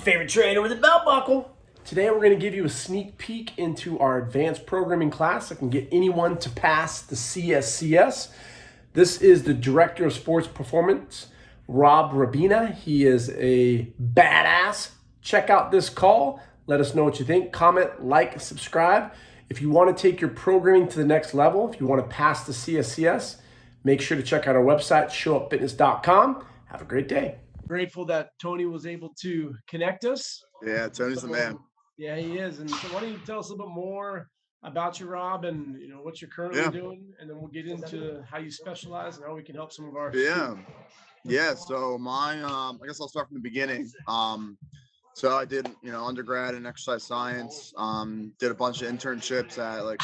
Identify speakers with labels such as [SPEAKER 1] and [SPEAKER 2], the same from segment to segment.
[SPEAKER 1] your favorite trainer with a belt buckle. Today we're going to give you a sneak peek into our advanced programming class that can get anyone to pass the CSCS. This is the Director of Sports Performance, Rabena. He is a badass. Check out this call. Let us know what you think. Comment, like, subscribe. If you want to take your programming to the next level, if you want to pass the CSCS, make sure to check out our website, showupfitness.com. Have a great day. Grateful that Tony was able to connect us.
[SPEAKER 2] Yeah, Tony's the man.
[SPEAKER 1] Yeah, he is. And so why don't you tell us a little bit more about you, Rob, and what you're currently doing, and then we'll get into how you specialize and how we can help some of our students.
[SPEAKER 2] So mine, I guess I'll start from the beginning. So I did, undergrad in exercise science, did a bunch of internships at like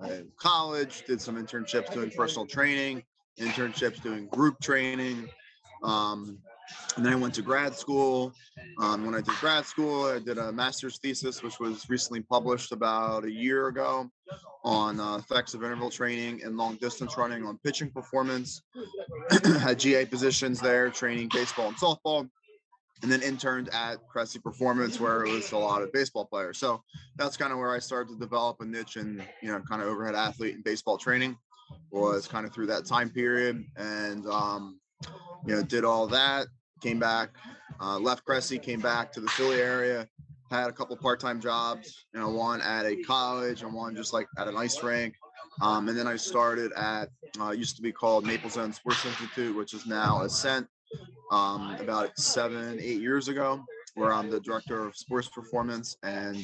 [SPEAKER 2] a college, did some internships doing personal training, internships doing group training. And then I went to grad school. When I did grad school, I did a master's thesis, which was recently published about a year ago on effects of interval training and long distance running on pitching performance. Had GA positions there, training baseball and softball, and then interned at Cressy Performance, where it was a lot of baseball players. So that's kind of where I started to develop a niche in, kind of overhead athlete and baseball training, was kind of through that time period. And, did all that, came back, left Cressy, came back to the Philly area, had a couple part-time jobs, one at a college and one just like at an ice rink. And then I started at, used to be called Maple Zone Sports Institute, which is now Ascent, about 7-8 years ago, where I'm the Director of Sports Performance. And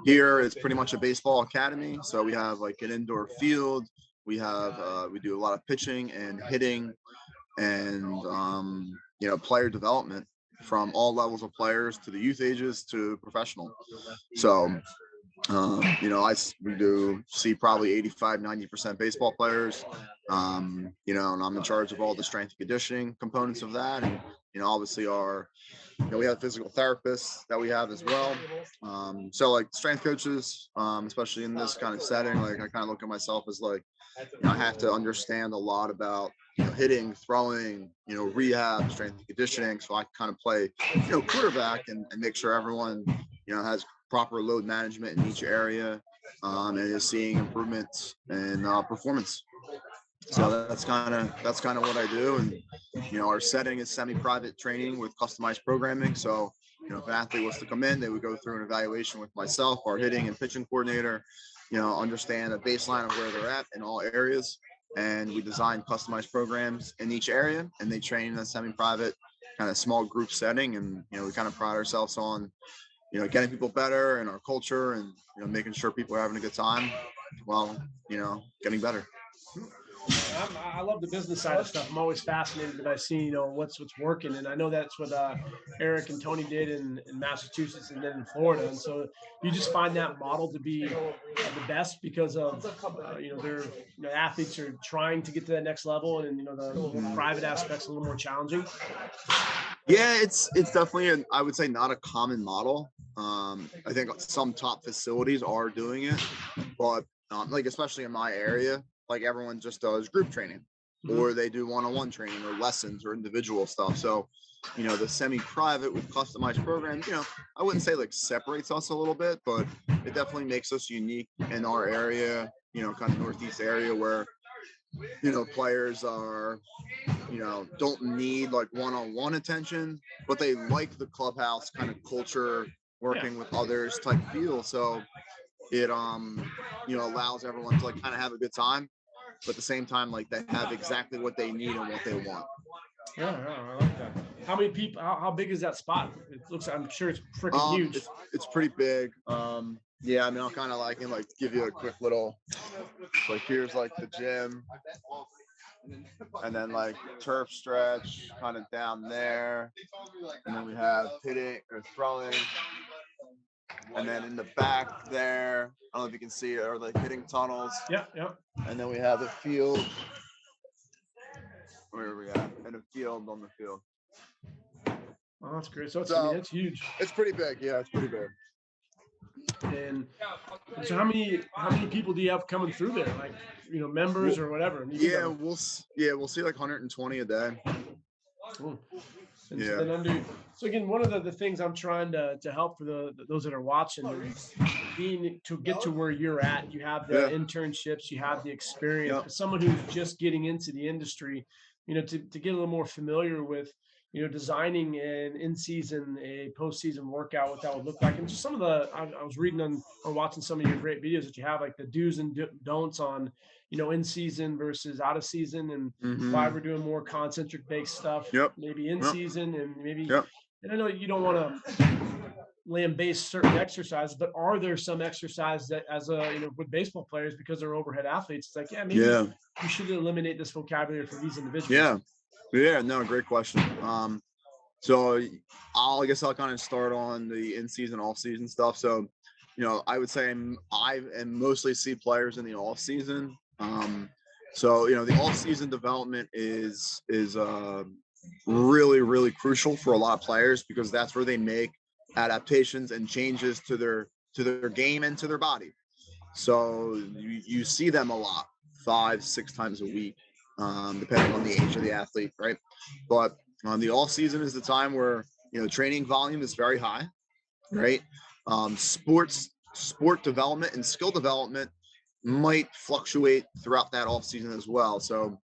[SPEAKER 2] here it's pretty much a baseball academy. So we have like an indoor field. We have, we do a lot of pitching and hitting and, player development from all levels of players to the youth ages to professional. So, we do see probably 85-90% baseball players, and I'm in charge of all the strength and conditioning components of that. And, obviously we have physical therapists that we have as well. So like strength coaches, especially in this kind of setting, like I kind of look at myself as like, I have to understand a lot about hitting, throwing, rehab, strength and conditioning. So I kind of play, quarterback and make sure everyone, has proper load management in each area, and is seeing improvements in performance. So that's kind of what I do. And, our setting is semi-private training with customized programming. So, if an athlete was to come in, they would go through an evaluation with myself, our hitting and pitching coordinator, understand a baseline of where they're at in all areas. And we design customized programs in each area, and they train in a semi-private kind of small group setting. And, we kind of pride ourselves on, getting people better in our culture and, making sure people are having a good time while, getting better.
[SPEAKER 1] I love the business side of stuff. I'm always fascinated that I see, what's working. And I know that's what Eric and Tony did in Massachusetts and then in Florida. And so you just find that model to be the best because of, their athletes are trying to get to that next level, and, the private aspect's a little more challenging.
[SPEAKER 2] Yeah, it's definitely, I would say, not a common model. I think some top facilities are doing it, but like, especially in my area, like everyone just does group training, or they do one-on-one training or lessons or individual stuff. So, the semi-private with customized programs, I wouldn't say like separates us a little bit, but it definitely makes us unique in our area, kind of Northeast area where, players are, don't need like one-on-one attention, but they like the clubhouse kind of culture, working with others type feel. So it, allows everyone to like kind of have a good time, but at the same time, like they have exactly what they need and what they want.
[SPEAKER 1] Yeah, I like that. How many people? How big is that spot? It looks. I'm sure it's freaking huge.
[SPEAKER 2] It's pretty big. Yeah, I mean, I'll kind of like give you a quick little. Like here's like the gym, and then like turf stretch kind of down there, and then we have hitting or throwing. And then in the back there, I don't know if you can see it, are the hitting tunnels.
[SPEAKER 1] Yeah.
[SPEAKER 2] And then we have the field. Where are we at? And a field on the field.
[SPEAKER 1] Oh, that's great. So it's huge.
[SPEAKER 2] It's pretty big. Yeah, it's pretty big.
[SPEAKER 1] And so how many people do you have coming through there? Like, members or whatever?
[SPEAKER 2] We'll see like 120 a day.
[SPEAKER 1] Cool. And so
[SPEAKER 2] Yeah.
[SPEAKER 1] then so again, one of the things I'm trying to help for those that are watching is being to get to where you're at. You have the
[SPEAKER 2] Yeah.
[SPEAKER 1] internships, you have the experience,
[SPEAKER 2] Yep.
[SPEAKER 1] but someone who's just getting into the industry, to get a little more familiar with, designing an in-season, a postseason workout, what that would look like. And just some of I was reading on or watching some of your great videos that you have, like the do's and don'ts on, in season versus out of season, and why
[SPEAKER 2] Mm-hmm.
[SPEAKER 1] we're doing more concentric based stuff,
[SPEAKER 2] Yep.
[SPEAKER 1] maybe in
[SPEAKER 2] Yep.
[SPEAKER 1] season, and maybe,
[SPEAKER 2] Yep.
[SPEAKER 1] and I know you don't want to land base certain exercises, but are there some exercises that as with baseball players, because they're overhead athletes, it's like, yeah, maybe
[SPEAKER 2] Yeah.
[SPEAKER 1] we should eliminate this vocabulary for these individuals.
[SPEAKER 2] Yeah. Yeah. No, great question. So I guess I'll kind of start on the in-season, off-season stuff. So, I would say I am mostly see players in the off-season. So the off-season development is really, really crucial for a lot of players, because that's where they make adaptations and changes to their game and to their body. So you see them a lot, 5, 6 times a week, depending on the age of the athlete, right? But the off season is the time where training volume is very high, right? Sport development and skill development might fluctuate throughout that off season as well. So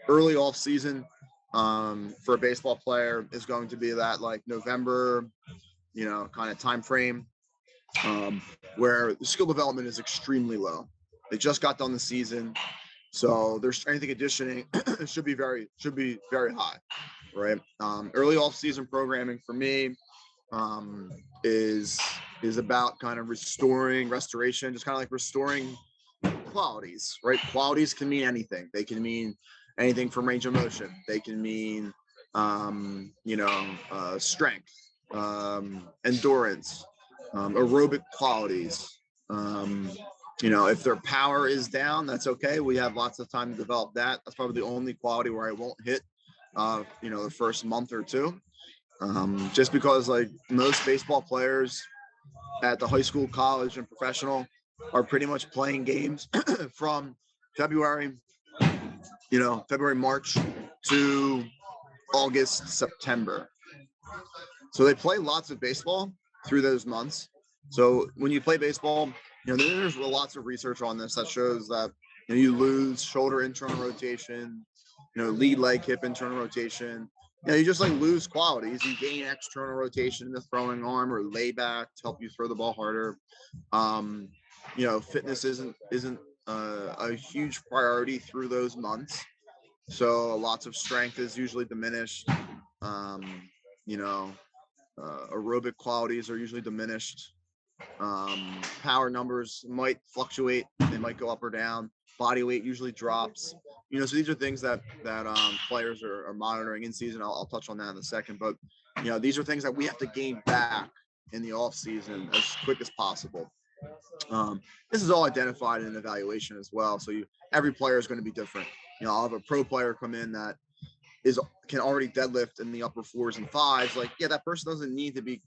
[SPEAKER 2] early off season for a baseball player is going to be that like November, kind of time frame, where the skill development is extremely low. They just got done the season, so their strength and conditioning should be very high, right? Early off season programming for me um, is about kind of restoration, just kind of like restoring qualities, right? Qualities can mean anything. They can mean anything from range of motion. They can mean strength, endurance, aerobic qualities. Um, if their power is down, that's okay. We have lots of time to develop that. That's probably the only quality where I won't hit, the first month or two. Just because like most baseball players at the high school, college, and professional are pretty much playing games from February, February, March to August, September. So they play lots of baseball through those months. So when you play baseball, there's lots of research on this that shows that you lose shoulder internal rotation, lead leg hip internal rotation. You just like lose qualities. You gain external rotation in the throwing arm or layback to help you throw the ball harder. Fitness isn't a huge priority through those months. So lots of strength is usually diminished. You know, Aerobic qualities are usually diminished. Power numbers might fluctuate; they might go up or down. Body weight usually drops. So these are things that players are monitoring in season. I'll touch on that in a second, but these are things that we have to gain back in the off season as quick as possible. This is all identified in an evaluation as well. So every player is going to be different. I'll have a pro player come in that can already deadlift in the upper 4s and 5s. Like, yeah, that person doesn't need to be,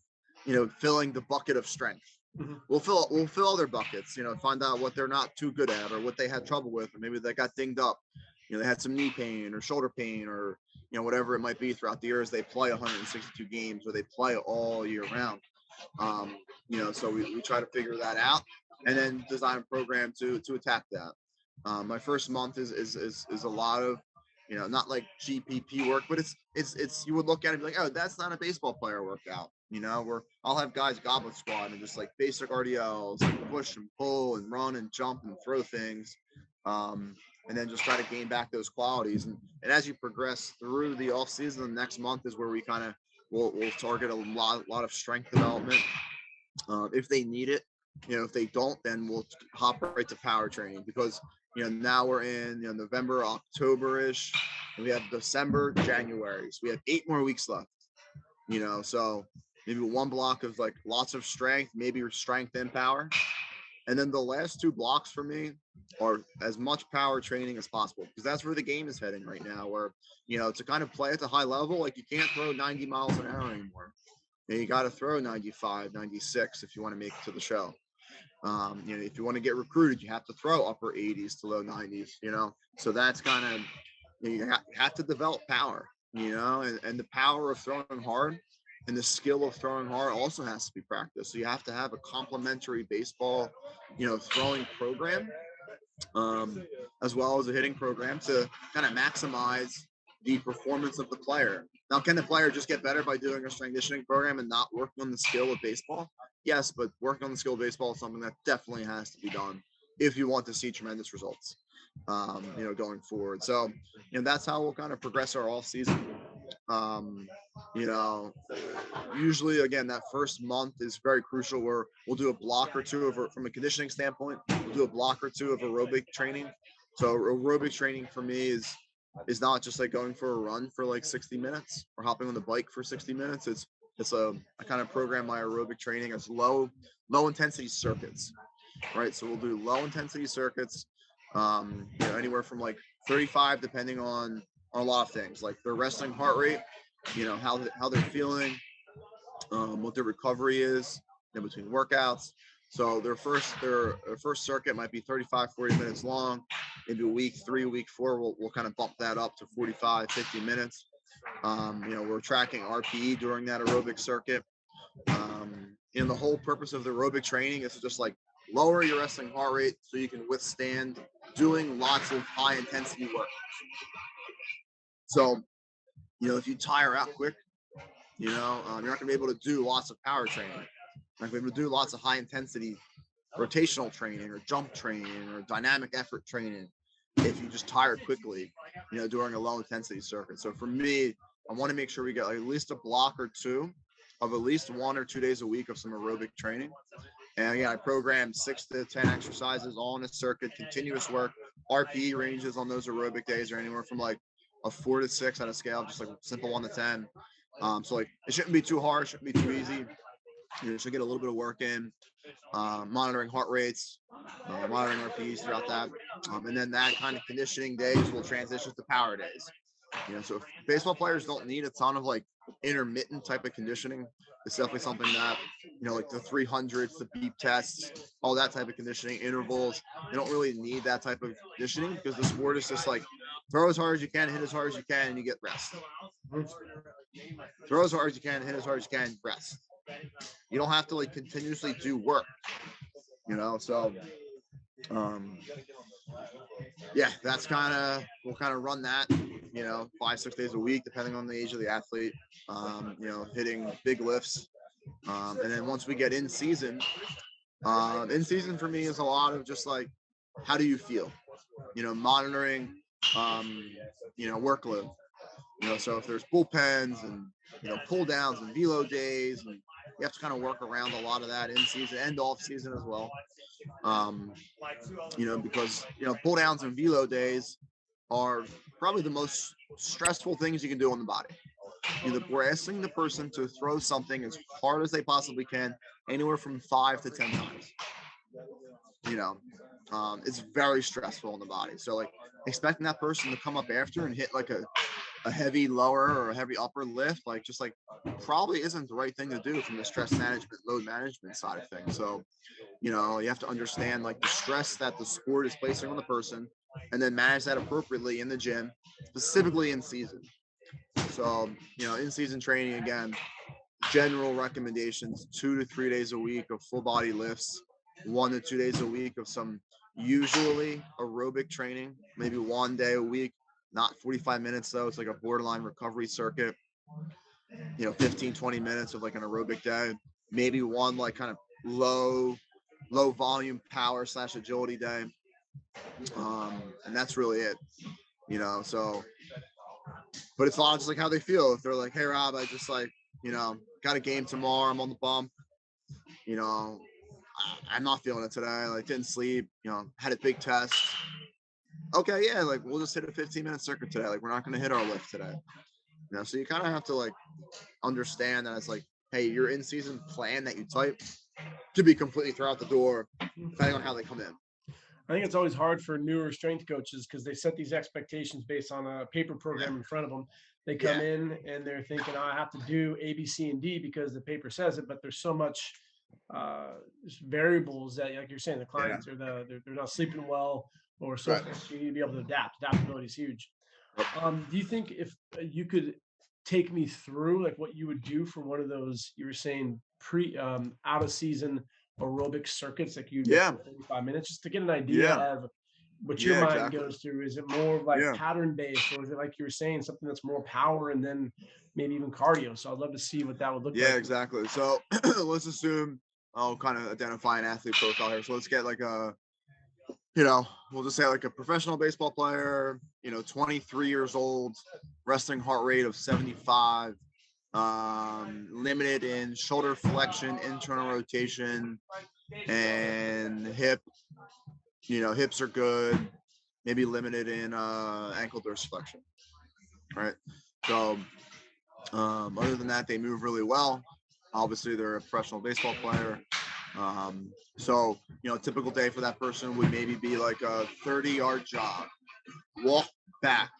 [SPEAKER 2] filling the bucket of strength.
[SPEAKER 1] Mhm.
[SPEAKER 2] We'll fill other buckets. Find out what they're not too good at or what they had trouble with, or maybe they got dinged up. They had some knee pain or shoulder pain or whatever it might be throughout the years. They play 162 games or they play all year round. So we try to figure that out and then design a program to attack that. My first month is a lot of not like GPP work, but it's you would look at it and be like, oh, that's not a baseball player workout. Where I'll have guys goblet squat and just like basic RDLs, like push and pull and run and jump and throw things. And then just try to gain back those qualities. And as you progress through the off season, the next month is where we kind of we'll target a lot of strength development if they need it. If they don't, then we'll hop right to power training, because now we're in November, October-ish, and we have December, January. So we have 8 more weeks left. So maybe one block of like lots of strength, maybe strength and power. And then the last 2 blocks for me are as much power training as possible, because that's where the game is heading right now, where, to kind of play at the high level, like you can't throw 90 miles an hour anymore. You got to throw 95, 96 if you want to make it to the show. If you want to get recruited, you have to throw upper 80s to low 90s, So that's kind of, you have to develop power. and the power of throwing hard and the skill of throwing hard also has to be practiced. So you have to have a complementary baseball, throwing program, um, as well as a hitting program to kind of maximize the performance of the player. Now, can the player just get better by doing a strength conditioning program and not working on the skill of baseball? Yes, but working on the skill of baseball is something that definitely has to be done if you want to see tremendous results, going forward. So, that's how we'll kind of progress our off season. Um, you know, Usually, again, that first month is very crucial where we'll do a block or two from a conditioning standpoint. We'll do a block or two of aerobic training. So aerobic training for me is not just like going for a run for like 60 minutes or hopping on the bike for 60 minutes. I kind of program my aerobic training as low intensity circuits, right? So we'll do low intensity circuits, anywhere from like 35, depending on a lot of things, like their resting heart rate, how they're feeling, what their recovery is in between workouts. So their first circuit might be 35, 40 minutes long. Maybe week 3, week 4, we'll kind of bump that up to 45, 50 minutes. We're tracking RPE during that aerobic circuit. And the whole purpose of the aerobic training is to just like lower your resting heart rate so you can withstand doing lots of high intensity work. So, if you tire out quick, you're not going to be able to do lots of power training. You're not going to be able to do lots of high intensity rotational training or jump training or dynamic effort training if you just tire quickly, during a low intensity circuit. So for me, I want to make sure we get like at least a block or two of at least 1 or 2 days a week of some aerobic training. And again, I program 6 to 10 exercises all in a circuit, continuous work. RPE ranges on those aerobic days are anywhere from like a 4 to 6 on a scale, just like a simple 1 to 10. So like it shouldn't be too hard, shouldn't be too easy. You should get a little bit of work in, monitoring heart rates, monitoring RPEs throughout that. And then that kind of conditioning days will transition to power days. So if baseball players don't need a ton of like intermittent type of conditioning, it's definitely something that, like the 300s, the beep tests, all that type of conditioning, intervals, they don't really need that type of conditioning because the sport is just like throw as hard as you can, hit as hard as you can, and you get rest. Throw as hard as you can, hit as hard as you can, rest. You don't have to like continuously do work, so that's we'll kind of run that, 5-6 days a week, depending on the age of the athlete, hitting big lifts. And then once we get in season for me is a lot of just like, how do you feel, monitoring, workload, so if there's bullpens and, pull downs and velo days, and you have to kind of work around a lot of that in season and off season as well. Because, pull downs and velo days are probably the most stressful things you can do on the body. We're asking the person to throw something as hard as they possibly can, anywhere from 5 to 10 times. It's very stressful on the body. So like expecting that person to come up after and hit like a heavy lower or a heavy upper lift, like just like probably isn't the right thing to do from the stress management, load management side of things. So, you have to understand like the stress that the sport is placing on the person and then manage that appropriately in the gym, specifically in season. So, in season training, again, general recommendations, 2 to 3 days a week of full body lifts, 1 to 2 days a week of some usually aerobic training, maybe 1 day a week, not 45 minutes though. It's like a borderline recovery circuit, 15, 20 minutes of like an aerobic day, maybe one like kind of low volume power / agility day. And that's really it, so, but it's a lot just like how they feel. If they're like, hey Rob, I just like, got a game tomorrow, I'm on the bump, I'm not feeling it today, like didn't sleep, had a big test. Okay, yeah, like we'll just hit a 15-minute circuit today. Like we're not going to hit our lift today. So you kind of have to like understand that it's like, hey, your in-season plan that you type could be completely thrown out the door depending on how they come in.
[SPEAKER 1] I think it's always hard for newer strength coaches because they set these expectations based on a paper program in front of them. They come in and they're thinking, I have to do A, B, C, and D because the paper says it, but there's so much variables that, like you're saying, the clients are they're not sleeping well or so forth. So you need to be able to adapt. Adaptability is huge. Do you think if you could take me through like what you would do for one of those, you were saying out of season aerobic circuits, like you'd go
[SPEAKER 2] Yeah,
[SPEAKER 1] for 45 minutes, just to get an idea
[SPEAKER 2] yeah,
[SPEAKER 1] of what your
[SPEAKER 2] yeah,
[SPEAKER 1] mind
[SPEAKER 2] exactly.
[SPEAKER 1] goes through? Is it more of like
[SPEAKER 2] Yeah,
[SPEAKER 1] pattern based, or is it like you were saying something that's more power and then maybe even cardio? So I'd love to see what that would look
[SPEAKER 2] yeah,
[SPEAKER 1] like.
[SPEAKER 2] exactly. So let's assume I'll kind of identify an athlete profile here. So let's get like we'll just say like a professional baseball player, 23 years old, resting heart rate of 75, limited in shoulder flexion, internal rotation, and hips are good, maybe limited in ankle dorsiflexion, right? So other than that, they move really well. Obviously, they're a professional baseball player. So, typical day for that person would maybe be like a 30-yard jog, walk back,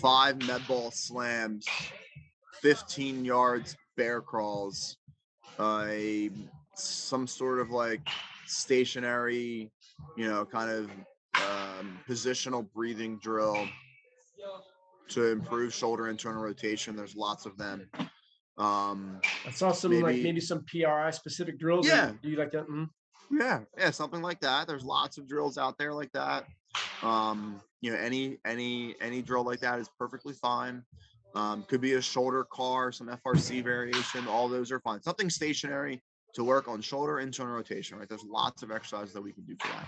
[SPEAKER 2] 5 med ball slams, 15 yards bear crawls, some sort of like stationary, kind of positional breathing drill to improve shoulder internal rotation. There's lots of them.
[SPEAKER 1] I saw some like
[SPEAKER 2] Maybe,
[SPEAKER 1] maybe some PRI specific drills, or
[SPEAKER 2] yeah,
[SPEAKER 1] do you like that? Mhm.
[SPEAKER 2] yeah, something like that. There's lots of drills out there like that. Any drill like that is perfectly fine. Could be a shoulder car, some FRC variation. All those are fine. Something stationary to work on shoulder internal rotation, right? There's lots of exercises that we can do for that.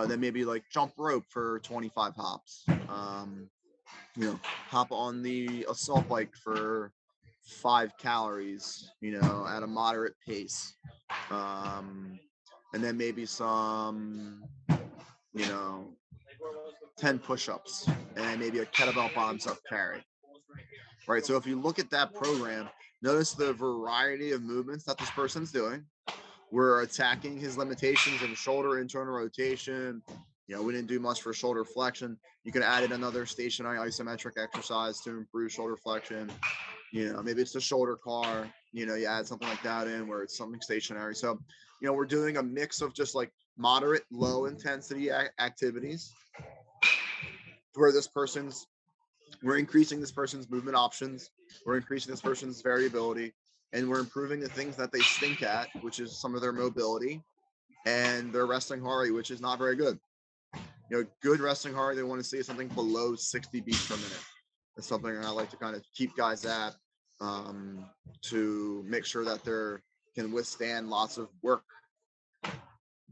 [SPEAKER 2] Then maybe like jump rope for 25 hops. Hop on the assault bike for 5 calories, at a moderate pace. And then maybe some, you know, 10 push-ups and maybe a kettlebell bombs up carry. Right. So if you look at that program, notice the variety of movements that this person's doing. We're attacking his limitations in shoulder internal rotation. We didn't do much for shoulder flexion. You could add in another stationary isometric exercise to improve shoulder flexion. Maybe it's the shoulder car. You add something like that in where it's something stationary. So, we're doing a mix of just like moderate, low intensity activities where we're increasing this person's movement options. We're increasing this person's variability, and we're improving the things that they stink at, which is some of their mobility and their resting heart rate, which is not very good. Good resting heart rate they want to see is something below 60 beats per minute. That's something I like to kind of keep guys at, to make sure that they can withstand lots of work.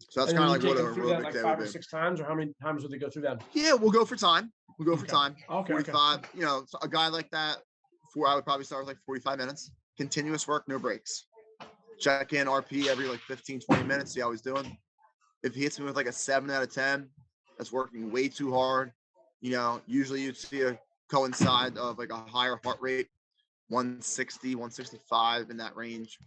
[SPEAKER 2] So that's
[SPEAKER 1] And
[SPEAKER 2] kind
[SPEAKER 1] then
[SPEAKER 2] of
[SPEAKER 1] you
[SPEAKER 2] like
[SPEAKER 1] take
[SPEAKER 2] what an
[SPEAKER 1] them through that
[SPEAKER 2] aerobic
[SPEAKER 1] like
[SPEAKER 2] day
[SPEAKER 1] five
[SPEAKER 2] would
[SPEAKER 1] or
[SPEAKER 2] be.
[SPEAKER 1] six times, or how many times would they go through that?
[SPEAKER 2] Yeah, we'll go for time. We'll go for
[SPEAKER 1] Okay.
[SPEAKER 2] time.
[SPEAKER 1] Okay. Okay.
[SPEAKER 2] 45. So a guy like that, I would probably start with like 45 minutes. Continuous work, no breaks. Check in RP every like 15, 20 minutes, see how he's doing. If he hits me with like a 7 out of 10, that's working way too hard. Usually you'd see a coincide of like a higher heart rate, 160, 165 in that range.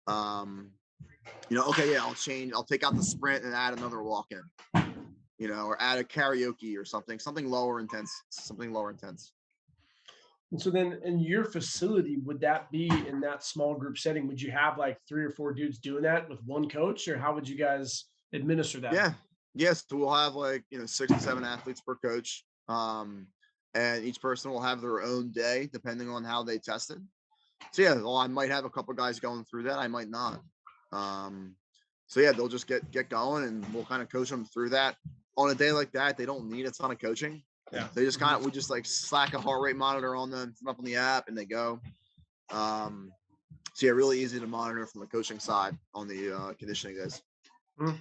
[SPEAKER 2] Okay, yeah, I'll take out the sprint and add another walk in, or add a karaoke or something lower intense,
[SPEAKER 1] And so then in your facility, would that be in that small group setting? Would you have like 3 or 4 dudes doing that with one coach, or how would you guys administer that?
[SPEAKER 2] Yeah. Yes. So we'll have like, 6 to 7 athletes per coach. And each person will have their own day depending on how they tested. So yeah, well, I might have a couple guys going through that. I might not. So yeah, they'll just get going and we'll kind of coach them through that. On a day like that, they don't need a ton of coaching.
[SPEAKER 1] Yeah.
[SPEAKER 2] They just we just like slack a heart rate monitor on them, up on the app, and they go. So yeah, really easy to monitor from the coaching side on the conditioning days.
[SPEAKER 1] Mhm.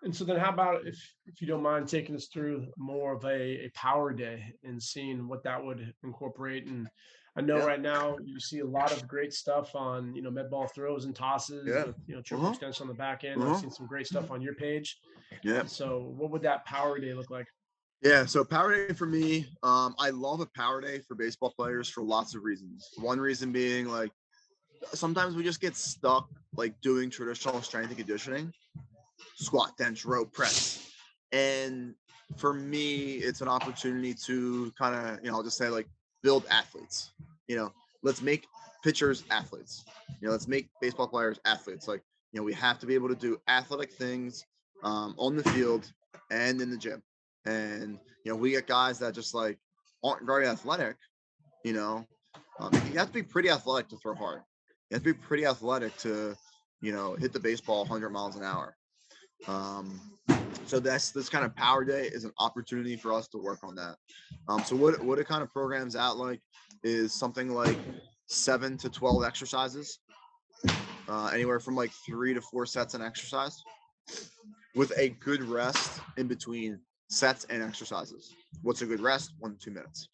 [SPEAKER 1] And so then how about if you don't mind taking us through more of a power day and seeing what that would incorporate? And I know
[SPEAKER 2] Yeah,
[SPEAKER 1] right now you see a lot of great stuff on, med ball throws and tosses
[SPEAKER 2] yeah,
[SPEAKER 1] with, triple
[SPEAKER 2] uh-huh,
[SPEAKER 1] extension on the back end. I've
[SPEAKER 2] uh-huh,
[SPEAKER 1] seen some great stuff on your page.
[SPEAKER 2] yeah.
[SPEAKER 1] And so what would that power day look like?
[SPEAKER 2] Yeah, so power day for me, I love a power day for baseball players for lots of reasons. One reason being like sometimes we just get stuck like doing traditional strength and conditioning, squat, bench, row, press. And for me, it's an opportunity to kind of, I'll just say like build athletes. Let's make pitchers athletes. Let's make baseball players athletes. Like, we have to be able to do athletic things on the field and in the gym. And, we get guys that just like aren't very athletic, you know, you have to be pretty athletic to throw hard. You have to be pretty athletic to, hit the baseball 100 miles an hour. So this kind of power day is an opportunity for us to work on that. So what it kind of programs out like is something like 7 to 12 exercises, anywhere from like 3 to 4 sets an exercise, with a good rest in between sets and exercises. What's a good rest? 1 to 2 minutes,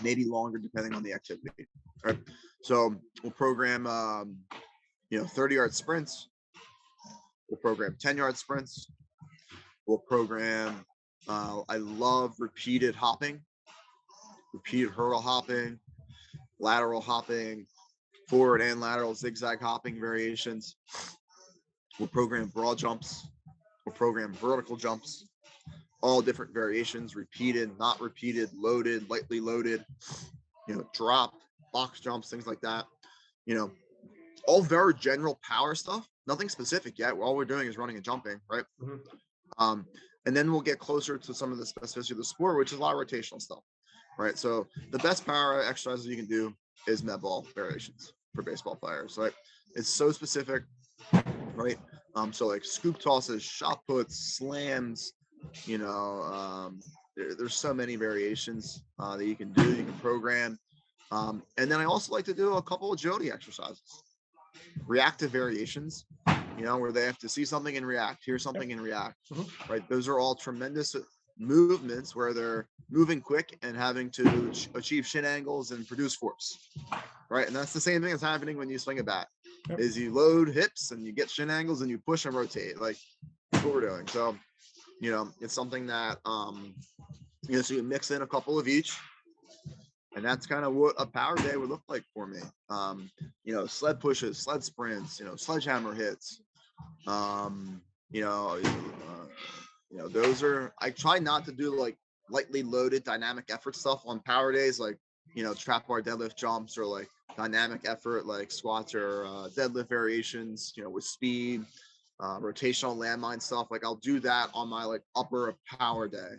[SPEAKER 2] maybe longer depending on the activity. Right. So we'll program 30-yard sprints. We'll program 10-yard sprints. We'll program, I love repeated hopping, repeated hurdle hopping, lateral hopping, forward and lateral zigzag hopping variations. We'll program broad jumps. We'll program vertical jumps, all different variations, repeated, not repeated, loaded, lightly loaded, drop, box jumps, things like that. All very general power stuff, nothing specific yet. All we're doing is running and jumping, right? Mm-hmm. And then we'll get closer to some of the specificity of the sport, which is a lot of rotational stuff, right? So the best power exercises you can do is med ball variations for baseball players, right? It's so specific, right? So like scoop tosses, shot puts, slams, there's so many variations that you can do, you can program. And then I also like to do a couple of agility exercises, reactive variations, where they have to see something and react, hear something and react, right? Those are all tremendous movements where they're moving quick and having to achieve shin angles and produce force, right? And that's the same thing that's happening when you swing a bat, is you load hips and you get shin angles and you push and rotate. Like, that's what we're doing. So, it's something that, so you mix in a couple of each. And that's kind of what a power day would look like for me. Sled pushes, sled sprints, sledgehammer hits. Those are, I try not to do like lightly loaded dynamic effort stuff on power days, like, trap bar deadlift jumps, or like dynamic effort, like squats or deadlift variations, with speed, rotational landmine stuff. Like I'll do that on my like upper power day.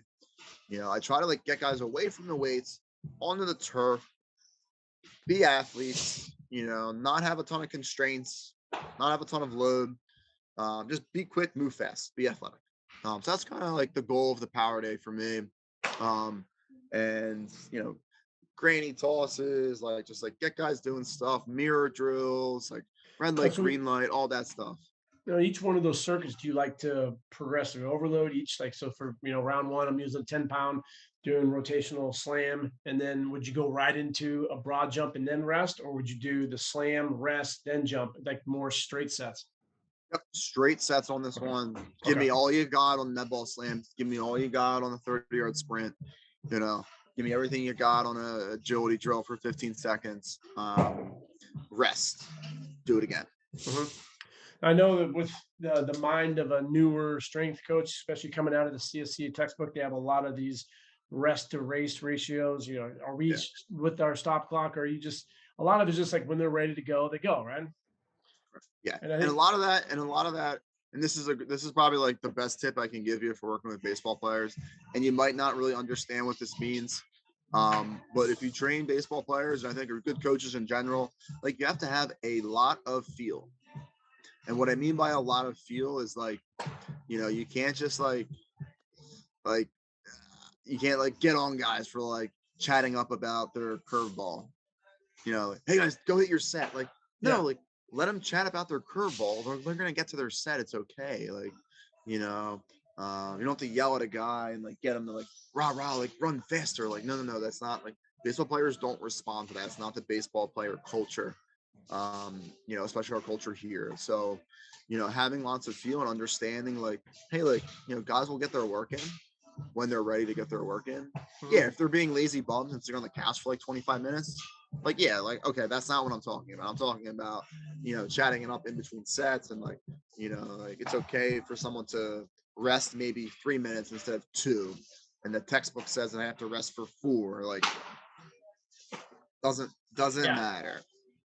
[SPEAKER 2] I try to like get guys away from the weights, onto the turf, be athletes, not have a ton of constraints, not have a ton of load, just be quick, move fast, be athletic. So that's kind of like the goal of the power day for me. And granny tosses, like just like get guys doing stuff, mirror drills, like red light, green light, all that stuff.
[SPEAKER 1] Each one of those circuits, do you like to progressive overload each? Like, so for, round one, I'm using 10 pound, doing rotational slam. And then would you go right into a broad jump and then rest? Or would you do the slam, rest, then jump, like more straight sets?
[SPEAKER 2] Yep, straight sets on this one. Give me all you got on the med ball slam. Give me all you got on the 30-yard sprint. Give me everything you got on a agility drill for 15 seconds. Rest. Do it again.
[SPEAKER 1] Mm-hmm. I know that with the mind of a newer strength coach, especially coming out of the CSCA textbook, they have a lot of these rest to race ratios. Are we with our stop clock, or are you just, a lot of it's just like when they're ready to go, they go, right?
[SPEAKER 2] Yeah. And a lot of that, and this is probably like the best tip I can give you for working with baseball players. And you might not really understand what this means. But if you train baseball players, and I think are good coaches in general, like you have to have a lot of feel. And what I mean by a lot of feel is like, you can't just like you can't like get on guys for like chatting up about their curveball. Hey guys, go hit your set. Like, no, like let them chat about their curveball. They're gonna get to their set. It's okay. Like, you don't have to yell at a guy and like get them to like rah, like run faster. Like, no, that's not like, baseball players don't respond to that. It's not the baseball player culture. Especially our culture here. So, having lots of feel and understanding, like, hey, like, guys will get their work in when they're ready to get their work in. Yeah, if they're being lazy bums and sitting on the couch for like 25 minutes, like, yeah, like, okay, that's not what I'm talking about. I'm talking about, chatting it up in between sets, and like, like it's okay for someone to rest maybe 3 minutes instead of 2. And the textbook says that I have to rest for 4. Like, doesn't matter.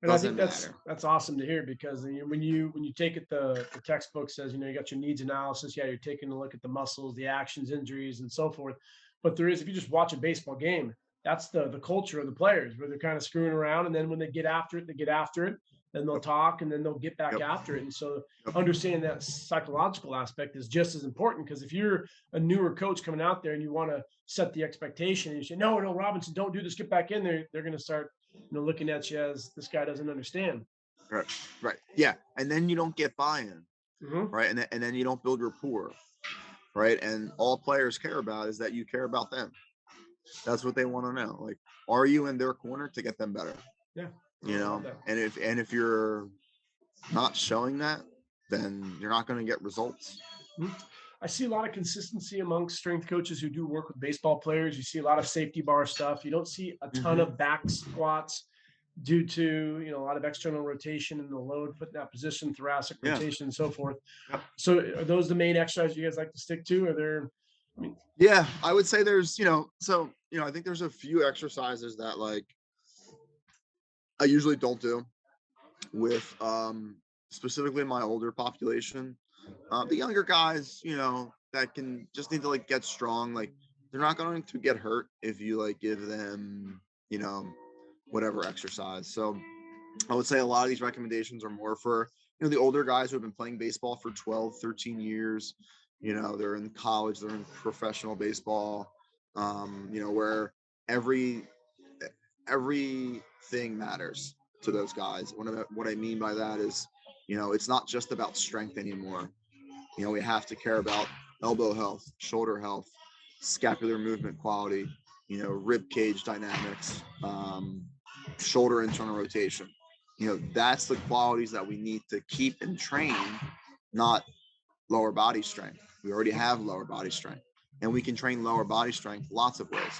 [SPEAKER 1] And I think
[SPEAKER 2] Doesn't
[SPEAKER 1] that's
[SPEAKER 2] matter.
[SPEAKER 1] that's awesome to hear because when you take it, the textbook says, you got your needs analysis. Yeah, you're taking a look at the muscles, the actions, injuries, and so forth. But there is, if you just watch a baseball game, that's the culture of the players where they're kind of screwing around, and then when they get after it, they get after it. Then they'll
[SPEAKER 2] Yep.
[SPEAKER 1] talk, and then they'll get back
[SPEAKER 2] Yep.
[SPEAKER 1] after it. And so
[SPEAKER 2] Yep.
[SPEAKER 1] understanding that psychological aspect is just as important because if you're a newer coach coming out there and you want to set the expectation and you say, no, no, Robinson, don't do this, get back in there, they're going to start looking at you as this guy doesn't understand.
[SPEAKER 2] Right. Right. Yeah. And then you don't get buy-in.
[SPEAKER 1] Mm-hmm.
[SPEAKER 2] Right. And then you don't build rapport. Right. And all players care about is that you care about them. That's what they want to know. Like, are you in their corner to get them better?
[SPEAKER 1] Yeah,
[SPEAKER 2] You
[SPEAKER 1] I love
[SPEAKER 2] know,
[SPEAKER 1] that.
[SPEAKER 2] and if you're not showing that, then you're not going to get results.
[SPEAKER 1] Mhm. I see a lot of consistency amongst strength coaches who do work with baseball players. You see a lot of safety bar stuff. You don't see a ton
[SPEAKER 2] Mm-hmm.
[SPEAKER 1] of back squats due to a lot of external rotation and the load put in that position, thoracic
[SPEAKER 2] Yeah.
[SPEAKER 1] rotation, and so forth.
[SPEAKER 2] Yep.
[SPEAKER 1] So, are those the main exercises you guys like to stick to? Are there? I mean,
[SPEAKER 2] Yeah, I would say there's, I think there's a few exercises that like I usually don't do with specifically my older population. The younger guys, that can just need to like get strong, like they're not going to get hurt if you like give them, you know, whatever exercise. So I would say a lot of these recommendations are more for, the older guys who have been playing baseball for 12, 13 years. They're in college, they're in professional baseball, where every everything matters to those guys. What I mean by that is, it's not just about strength anymore. We have to care about elbow health, shoulder health, scapular movement quality, rib cage dynamics, shoulder internal rotation. That's the qualities that we need to keep and train, not lower body strength. We already have lower body strength, and we can train lower body strength lots of ways,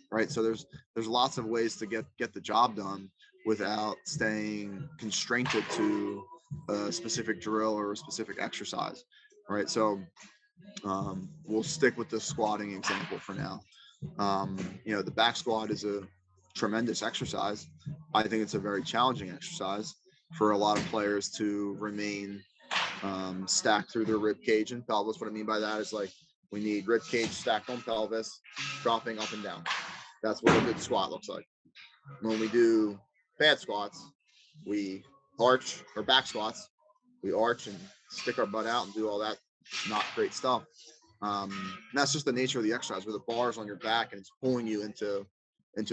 [SPEAKER 2] right? So there's lots of ways to get the job done without staying constrained to a specific drill or a specific exercise, right? So we'll stick with the squatting example for now. The back squat is a tremendous exercise. I think it's a very challenging exercise for a lot of players to remain stacked through their rib cage and pelvis. What I mean by that is like we need rib cage stacked on pelvis, dropping up and down. That's what a good squat looks like. When we do bad squats, we arch, or back squats, we arch and stick our butt out and do all that not great stuff. And that's just the nature of the exercise, where the bar's on your back and it's pulling you into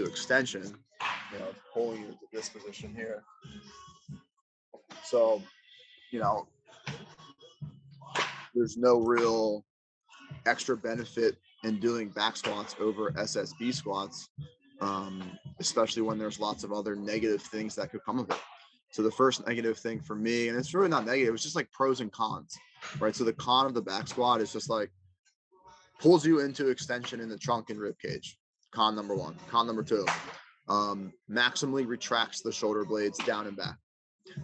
[SPEAKER 2] extension. It's pulling you into this position here. So, there's no real extra benefit in doing back squats over SSB squats, especially when there's lots of other negative things that could come of it. So the first negative thing for me, and it's really not negative, it's just like pros and cons, right? So the con of the back squat is just like pulls you into extension in the trunk and rib cage. Con number one. Con number two, maximally retracts the shoulder blades down and back.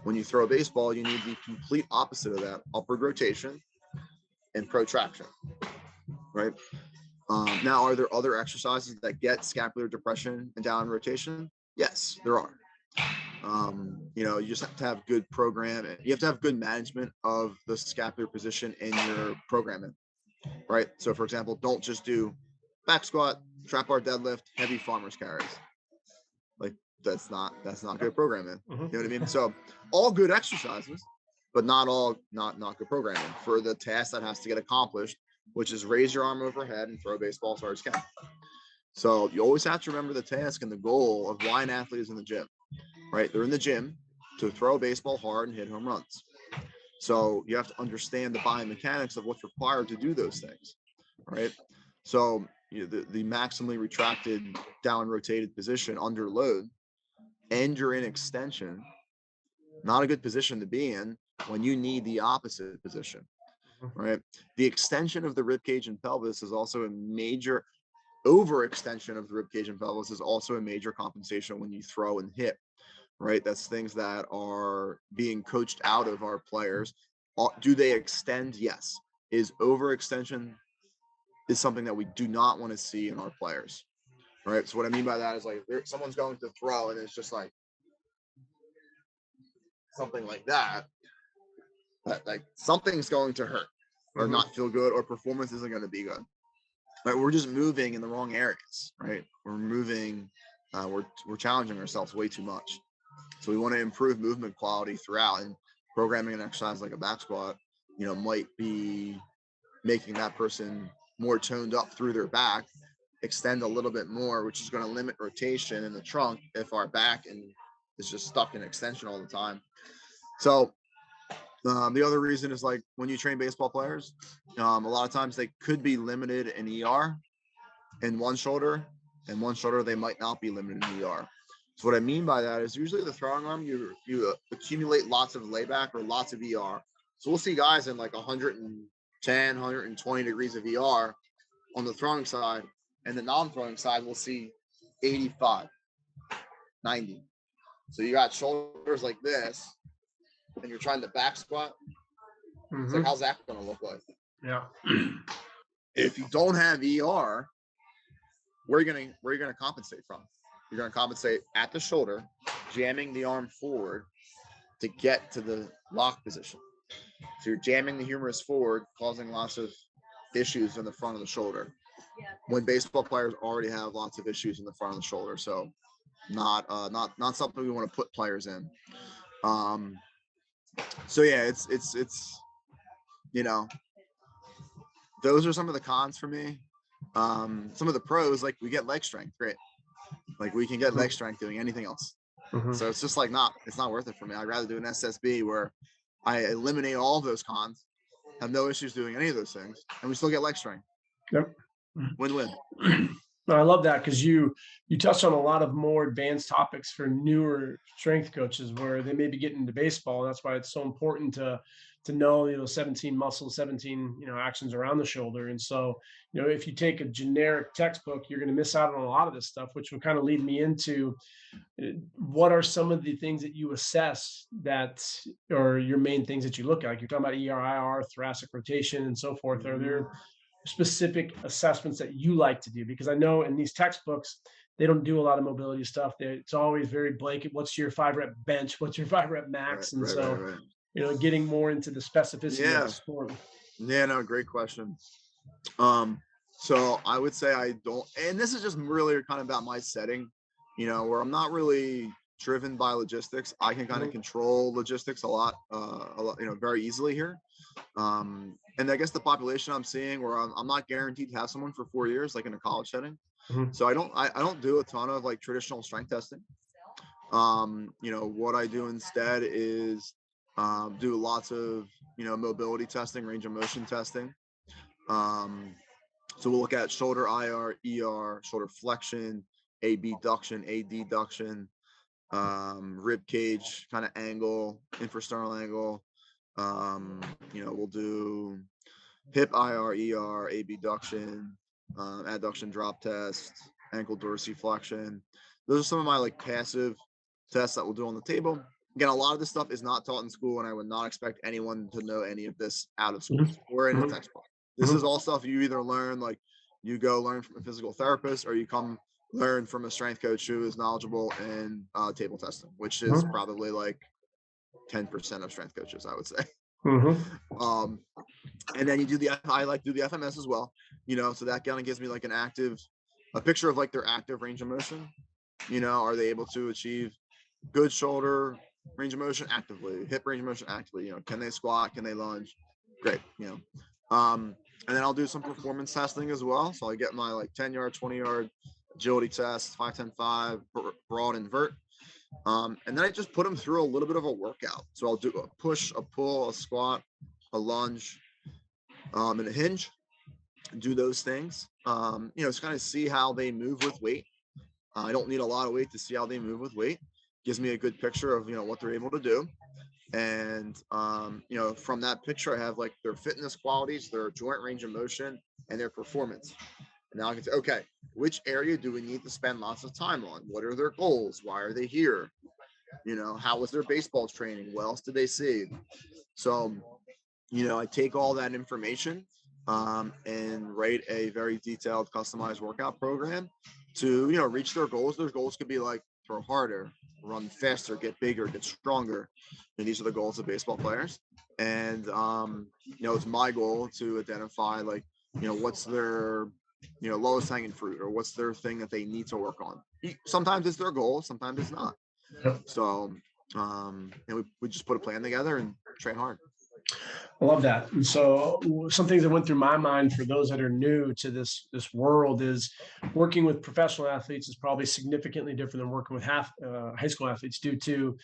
[SPEAKER 2] When you throw a baseball, you need the complete opposite of that: upward rotation and protraction, right? Now, are there other exercises that get scapular depression and down rotation? Yes, there are. You just have to have good program. You have to have good management of the scapular position in your programming, right? So, for example, don't just do back squat, trap bar deadlift, heavy farmer's carries. Like that's not good programming.
[SPEAKER 1] Mm-hmm.
[SPEAKER 2] You know what I mean? So, all good exercises, but not good programming for the task that has to get accomplished, which is raise your arm overhead and throw a baseball as hard as you can. So you always have to remember the task and the goal of why an athlete is in the gym, right? They're in the gym to throw a baseball hard and hit home runs. So you have to understand the biomechanics of what's required to do those things, right? So the maximally retracted down rotated position under load, and you're in extension, not a good position to be in when you need the opposite position, right? The extension of the rib cage and pelvis is also a major overextension of the rib cage and pelvis is also a major compensation when you throw and hit, right? That's things that are being coached out of our players. Do they extend? Yes. Is overextension is something that we do not want to see in our players, right? So what I mean by that is like someone's going to throw and it's just like something like that, like something's going to hurt or not feel good, or performance isn't going to be good. Right? We're just moving in the wrong areas, right? We're moving, we're challenging ourselves way too much. So we want to improve movement quality throughout, and programming an exercise like a back squat, might be making that person more toned up through their back, extend a little bit more, which is going to limit rotation in the trunk if our back is just stuck in extension all the time. So the other reason is, like, when you train baseball players, a lot of times they could be limited in ER in one shoulder, and one shoulder they might not be limited in ER. So what I mean by that is, usually the throwing arm, you accumulate lots of layback or lots of ER. So we'll see guys in like 110, 120 degrees of ER on the throwing side, and the non-throwing side we'll see 85, 90. So you got shoulders like this, and you're trying to back squat. It's like, how's that going to look like?
[SPEAKER 1] Yeah.
[SPEAKER 2] If you don't have ER, where are you going to compensate from? You're going to compensate at the shoulder, jamming the arm forward to get to the lock position. So you're jamming the humerus forward, causing lots of issues in the front of the shoulder, when baseball players already have lots of issues in the front of the shoulder. So not something we want to put players in. So yeah, it's those are some of the cons for me. Some of the pros, like, we get leg strength, great. Like, we can get leg strength doing anything else. So it's just like, it's not worth it for me. I'd rather do an SSB where I eliminate all of those cons, have no issues doing any of those things, and we still get leg strength.
[SPEAKER 1] Yep.
[SPEAKER 2] Win-win.
[SPEAKER 1] No, I love that, because you touched on a lot of more advanced topics for newer strength coaches where they may be getting into baseball. That's why it's so important to know 17 muscles, 17 actions around the shoulder. And so if you take a generic textbook, you're going to miss out on a lot of this stuff, which will kind of lead me into what are some of the things that you assess that or your main things that you look at. Like, you're talking about ER, IR, thoracic rotation, and so forth. Are there specific assessments that you like to do? Because I know in these textbooks, they don't do a lot of mobility stuff. It's always very blanket. What's your 5-rep bench? What's your 5-rep max? Right. Getting more into the specificity of the sport.
[SPEAKER 2] Yeah, no, great question. So I would say I don't, and this is just really kind of about my setting, where I'm not really driven by logistics. I can kind of control logistics a lot, very easily here. And I guess the population I'm seeing, where I'm not guaranteed to have someone for 4 years, like in a college setting. So I don't do a ton of like traditional strength testing. What I do instead is do lots of mobility testing, range of motion testing. So we'll look at shoulder IR, ER, shoulder flexion, abduction, adduction, rib cage kind of angle, infrasternal angle. We'll do hip IR, ER, abduction, adduction drop test, ankle dorsiflexion. Those are some of my like passive tests that we'll do on the table. Again, a lot of this stuff is not taught in school, and I would not expect anyone to know any of this out of school or in a textbook. This is all stuff you either learn, like you go learn from a physical therapist, or you come learn from a strength coach who is knowledgeable in table testing, which is probably like 10% of strength coaches, I would say. And then I like to do the FMS as well, so that kind of gives me like a picture of like their active range of motion. Are they able to achieve good shoulder range of motion actively, hip range of motion actively? Can they squat? Can they lunge? Great. And then I'll do some performance testing as well. So I get my like 10-yard, 20-yard agility test, 5-10-5, broad invert. And then I just put them through a little bit of a workout. So I'll do a push, a pull, a squat, a lunge, and a hinge. Do those things. Just kind of see how they move with weight. I don't need a lot of weight to see how they move with weight. Gives me a good picture of what they're able to do. And from that picture, I have like their fitness qualities, their joint range of motion, and their performance. And now I can say, okay, which area do we need to spend lots of time on? What are their goals? Why are they here? How was their baseball training? What else did they see? So, I take all that information and write a very detailed, customized workout program to, reach their goals. Their goals could be like throw harder, run faster, get bigger, get stronger. And these are the goals of baseball players. And, it's my goal to identify like, what's their, lowest hanging fruit, or what's their thing that they need to work on. Sometimes it's their goal, sometimes it's not. So, we just put a plan together and train hard.
[SPEAKER 1] I love that. And so some things that went through my mind for those that are new to this world is working with professional athletes is probably significantly different than working with high school athletes due to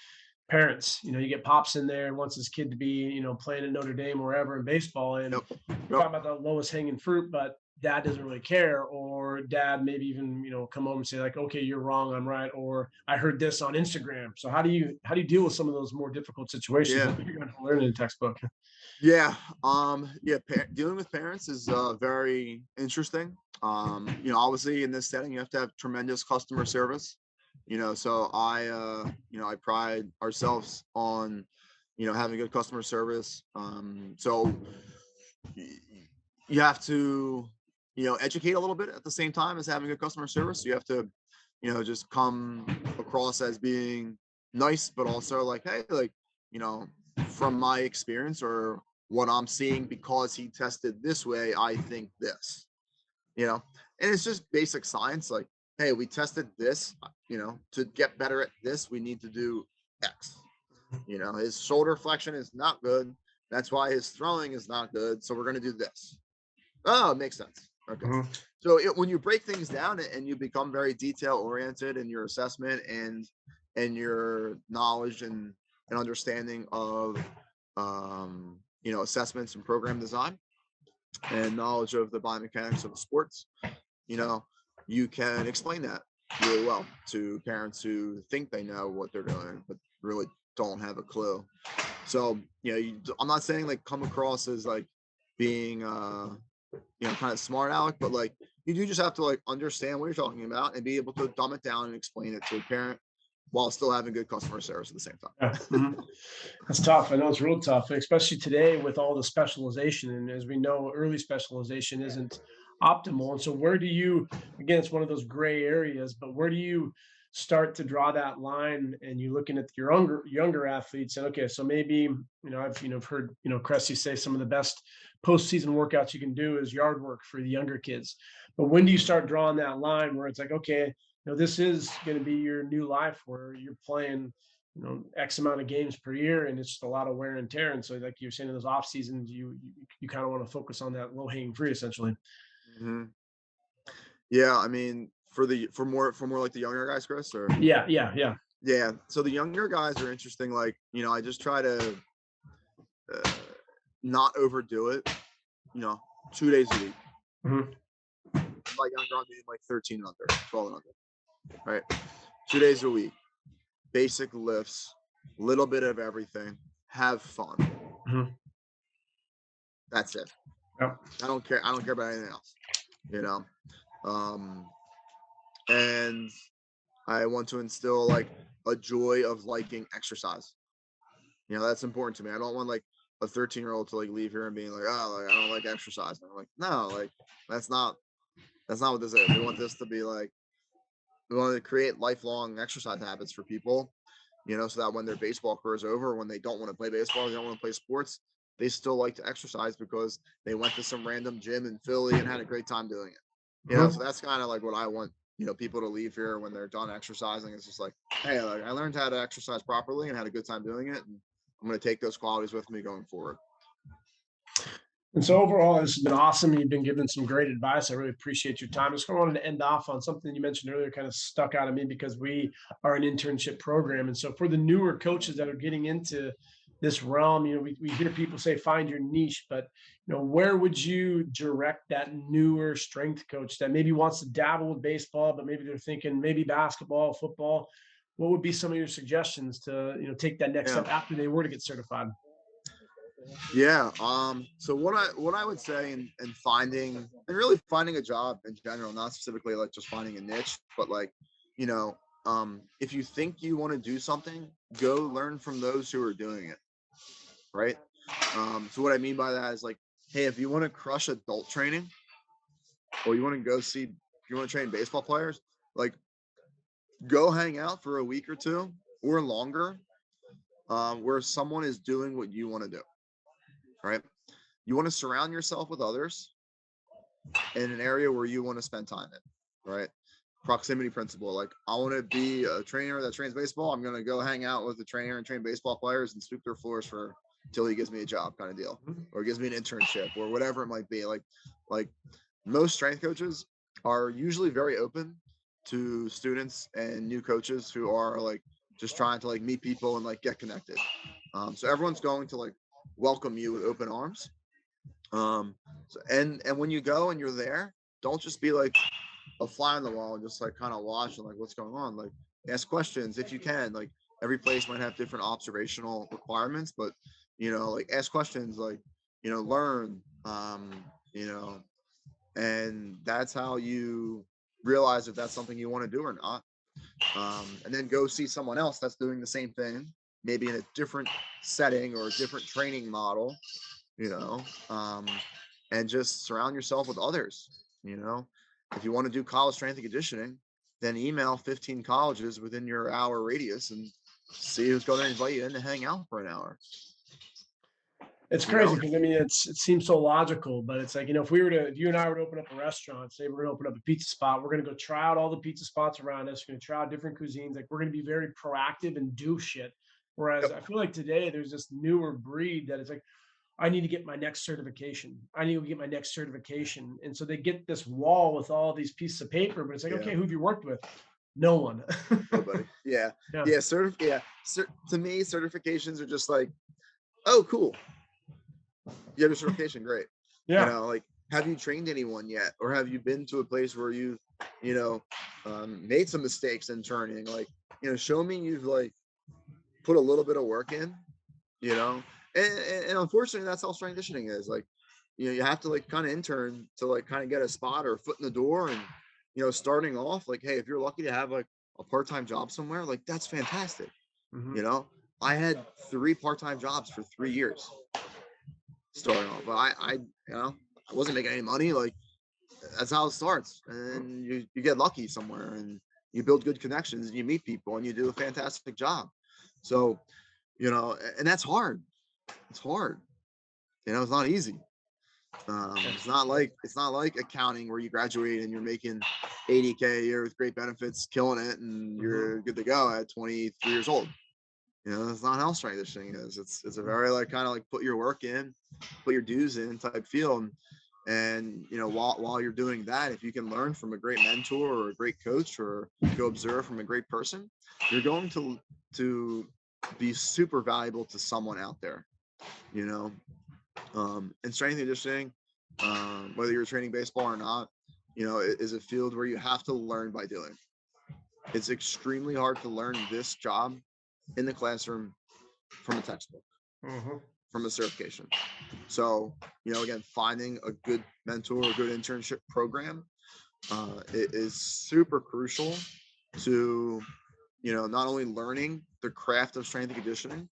[SPEAKER 1] parents. You get pops in there and wants his kid to be, playing at Notre Dame or wherever in baseball. And
[SPEAKER 2] Yep.
[SPEAKER 1] we're talking about the lowest hanging fruit, but dad doesn't really care, or dad maybe even, come home and say like, okay, you're wrong, I'm right, or I heard this on Instagram. So how do you deal with some of those more difficult situations?
[SPEAKER 2] Yeah.
[SPEAKER 1] What you're going to learn in a textbook?
[SPEAKER 2] Yeah. Dealing with parents is very interesting. Obviously in this setting, you have to have tremendous customer service. So I pride ourselves on, having good customer service. So you have to, educate a little bit at the same time as having good customer service. You have to, just come across as being nice, but also like, hey, like, from my experience or what I'm seeing, because he tested this way, I think this, and it's just basic science. Like, hey, we tested this, to get better at this, we need to do X. His shoulder flexion is not good. That's why his throwing is not good. So we're going to do this. Oh, it makes sense. Okay.
[SPEAKER 1] Mhm.
[SPEAKER 2] So when you break things down and you become very detail oriented in your assessment and your knowledge and understanding of assessments and program design and knowledge of the biomechanics of the sports, you can explain that really well to parents who think they know what they're doing but really don't have a clue. So I'm not saying like come across as like being kind of smart aleck, but like you do just have to like understand what you're talking about and be able to dumb it down and explain it to a parent while still having good customer service at the same time.
[SPEAKER 1] Yeah. Mhm. That's tough. I know it's real tough, especially today with all the specialization. And as we know, early specialization isn't optimal. And so, where do you, again, it's one of those gray areas, but where do you start to draw that line? And you're looking at your younger athletes, and okay, so maybe I've heard Cressy say some of the best postseason workouts you can do is yard work for the younger kids. But when do you start drawing that line where it's like, okay, this is going to be your new life where you're playing X amount of games per year, and it's just a lot of wear and tear. And so, like you're saying, in those off seasons, you kind of want to focus on that low hanging fruit, essentially.
[SPEAKER 2] Mm-hmm. Yeah, I mean, for more like the younger guys, Chris, or
[SPEAKER 1] Yeah.
[SPEAKER 2] So the younger guys are interesting. Like, I just try to not overdo it. 2 days a week.
[SPEAKER 1] Mm-hmm.
[SPEAKER 2] By younger, I mean like 13 and under, 12 and under. Right, 2 days a week. Basic lifts, little bit of everything. Have fun.
[SPEAKER 1] Mm-hmm.
[SPEAKER 2] That's it.
[SPEAKER 1] Yep.
[SPEAKER 2] I don't care about anything else. And I want to instill like a joy of liking exercise. That's important to me. I don't want like a 13-year-old to like leave here and being like, oh, like I don't like exercise. And I'm like, no, like that's not what this is. We want this to be like, we want to create lifelong exercise habits for people, so that when their baseball career is over, when they don't want to play baseball, they don't want to play sports, they still like to exercise because they went to some random gym in Philly and had a great time doing it.
[SPEAKER 1] Mm-hmm.
[SPEAKER 2] So that's kind of like what I want, people to leave here when they're done exercising. It's just like, hey, like I learned how to exercise properly and had a good time doing it. And I'm going to take those qualities with me going forward.
[SPEAKER 1] And so overall, this has been awesome. You've been given some great advice. I really appreciate your time. I just wanted to end off on something you mentioned earlier, kind of stuck out of me because we are an internship program. And so for the newer coaches that are getting into this realm, we hear people say, find your niche, but where would you direct that newer strength coach that maybe wants to dabble with baseball, but maybe they're thinking maybe basketball, football? What would be some of your suggestions to, take that next step after they were to get certified?
[SPEAKER 2] Yeah. So what I would say in finding and really finding a job in general, not specifically like just finding a niche, but like, if you think you want to do something, go learn from those who are doing it. Right. So what I mean by that is like, hey, if you want to crush adult training or you want to if you want to train baseball players, like go hang out for a week or two or longer, where someone is doing what you want to do, right? You want to surround yourself with others in an area where you want to spend time in, right? Proximity principle. Like, I want to be a trainer that trains baseball. I'm going to go hang out with the trainer and train baseball players and sweep their floors for until he gives me a job, kind of deal, or gives me an internship or whatever it might be. Like most strength coaches are usually very open to students and new coaches who are like just trying to like meet people and like get connected. So everyone's going to like welcome you with open arms. And when you go and you're there, don't just be like a fly on the wall and just like kind of watch and like what's going on. Like, ask questions if you can. Like, every place might have different observational requirements, but like, ask questions, like, learn, and that's how you realize if that's something you want to do or not. And then go see someone else that's doing the same thing, maybe in a different setting or a different training model, and just surround yourself with others. If you want to do college strength and conditioning, then email 15 colleges within your hour radius and see who's going to invite you in to hang out for an hour.
[SPEAKER 1] It's crazy because I mean, it seems so logical, but it's like, if you and I were to open up a restaurant, say we're going to open up a pizza spot, we're going to go try out all the pizza spots around us. We're going to try out different cuisines. Like, we're going to be very proactive and do shit. Whereas I feel like today there's this newer breed that it's like, I need to get my next certification. I need to get my next certification. And so they get this wall with all these pieces of paper, but it's like, okay, who have you worked with? No one.
[SPEAKER 2] Nobody. Yeah. To me, certifications are just like, oh, cool. You have a certification, great.
[SPEAKER 1] Yeah.
[SPEAKER 2] Like, have you trained anyone yet? Or have you been to a place where you made some mistakes in turning? Like, show me you've like put a little bit of work in, and unfortunately that's how strength conditioning is. Like, you have to like kind of intern to like kind of get a spot or a foot in the door. And starting off, like, hey, if you're lucky to have like a part-time job somewhere, like, that's fantastic. I had 3 part-time jobs for 3 years starting off, but I wasn't making any money. Like, that's how it starts. And you get lucky somewhere and you build good connections and you meet people and you do a fantastic job. So, and that's hard. It's hard. It's not easy. It's not like accounting where you graduate and you're making $80K a year with great benefits, killing it, and you're good to go at 23 years old. That's not how strength conditioning is. It's a very like kind of like put your work in, put your dues in type feel. And while you're doing that, if you can learn from a great mentor or a great coach or go observe from a great person, you're going to be super valuable to someone out there. And strength conditioning, whether you're training baseball or not, is a field where you have to learn by doing. It's extremely hard to learn this job in the classroom from a textbook, from a certification. So, again, finding a good mentor, a good internship program, it is super crucial to, not only learning the craft of strength and conditioning,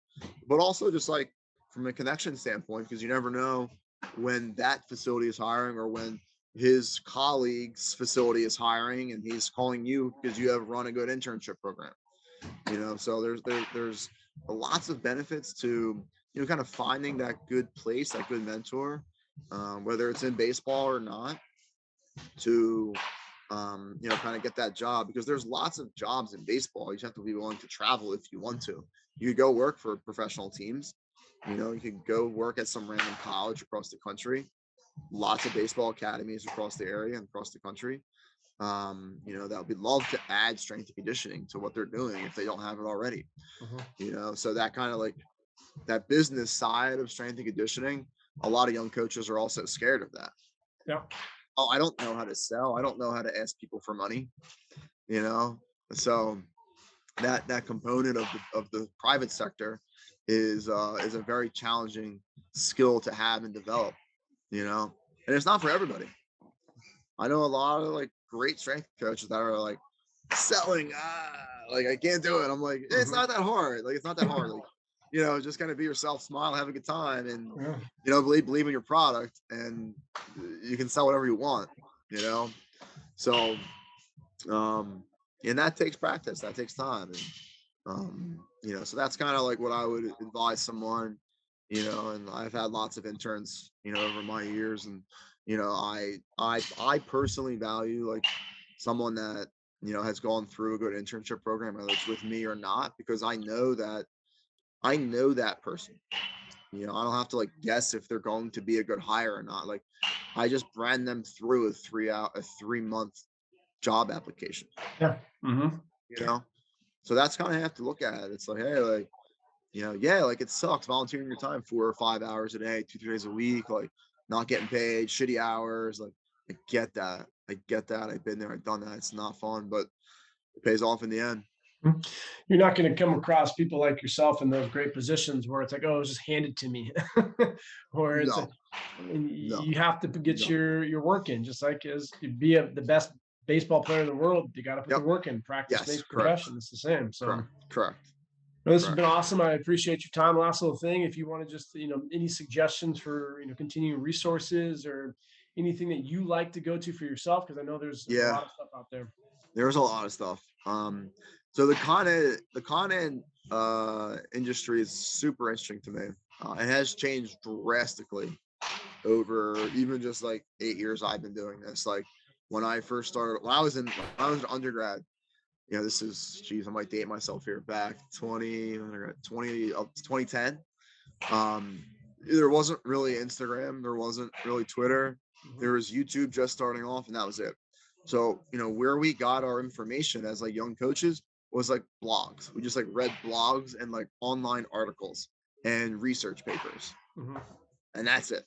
[SPEAKER 2] but also just like from a connection standpoint, because you never know when that facility is hiring or when his colleague's facility is hiring and he's calling you because you have run a good internship program. So there's lots of benefits to kind of finding that good place, that good mentor, whether it's in baseball or not, to kind of get that job, because there's lots of jobs in baseball. You just have to be willing to travel if you want to. You could go work for professional teams. You could go work at some random college across the country. Lots of baseball academies across the area and across the country. That would love to add strength and conditioning to what they're doing if they don't have it already. So that kind of like that business side of strength and conditioning, a lot of young coaches are also scared of that.
[SPEAKER 1] Yeah.
[SPEAKER 2] Oh, I don't know how to sell. I don't know how to ask people for money. So that component of the private sector is a very challenging skill to have and develop. And it's not for everybody. I know a lot of like great strength coaches that are like selling, like, I can't do it. I'm like, it's not that hard. Like, it's not that hard. Like, just kind of be yourself, smile, have a good time, and believe in your product, and you can sell whatever you want. So and that takes practice, that takes time. And So that's kind of like what I would advise someone, and I've had lots of interns, over my years. And, I personally value like someone that, has gone through a good internship program, whether it's with me or not, because I know that person. I don't have to like guess if they're going to be a good hire or not. Like I just ran them through a 3-month job application,
[SPEAKER 1] Yeah. Mm-hmm.
[SPEAKER 2] you know? So that's kind of have to look at it. It's like, hey, like, yeah, like it sucks volunteering your time 4 or 5 hours a day, 2, 3 days a week, like not getting paid, shitty hours. Like I get that. I get that. I've been there, I've done that. It's not fun, but it pays off in the end.
[SPEAKER 1] You're not going to come across people like yourself in those great positions where it's like, oh, it was just handed to me, or it's a,
[SPEAKER 2] No,
[SPEAKER 1] and
[SPEAKER 2] no,
[SPEAKER 1] you have to get
[SPEAKER 2] no.
[SPEAKER 1] your work in. Just like as you be the best baseball player in the world, you got to put the
[SPEAKER 2] Yep.
[SPEAKER 1] work in. Practice
[SPEAKER 2] Yes.
[SPEAKER 1] makes
[SPEAKER 2] Correct.
[SPEAKER 1] progression. It's the same. So.
[SPEAKER 2] Correct. Correct.
[SPEAKER 1] Well, this has been
[SPEAKER 2] Correct.
[SPEAKER 1] awesome. I appreciate your time. Last little thing, if you want to just, any suggestions for, continuing resources or anything that you like to go to for yourself, because I know there's a
[SPEAKER 2] Yeah.
[SPEAKER 1] lot of stuff out there.
[SPEAKER 2] There's a lot of stuff. So the con ed industry is super interesting to me. It has changed drastically over even just like 8 years I've been doing this. Like when I first started, when I was an undergrad, this is, geez, I might date myself here, back 2010. Um, there wasn't really Instagram, there wasn't really Twitter, there was YouTube just starting off, and that was it. So, where we got our information as like young coaches was like blogs. We just like read blogs and like online articles and research papers,
[SPEAKER 1] Mhm.
[SPEAKER 2] and that's it.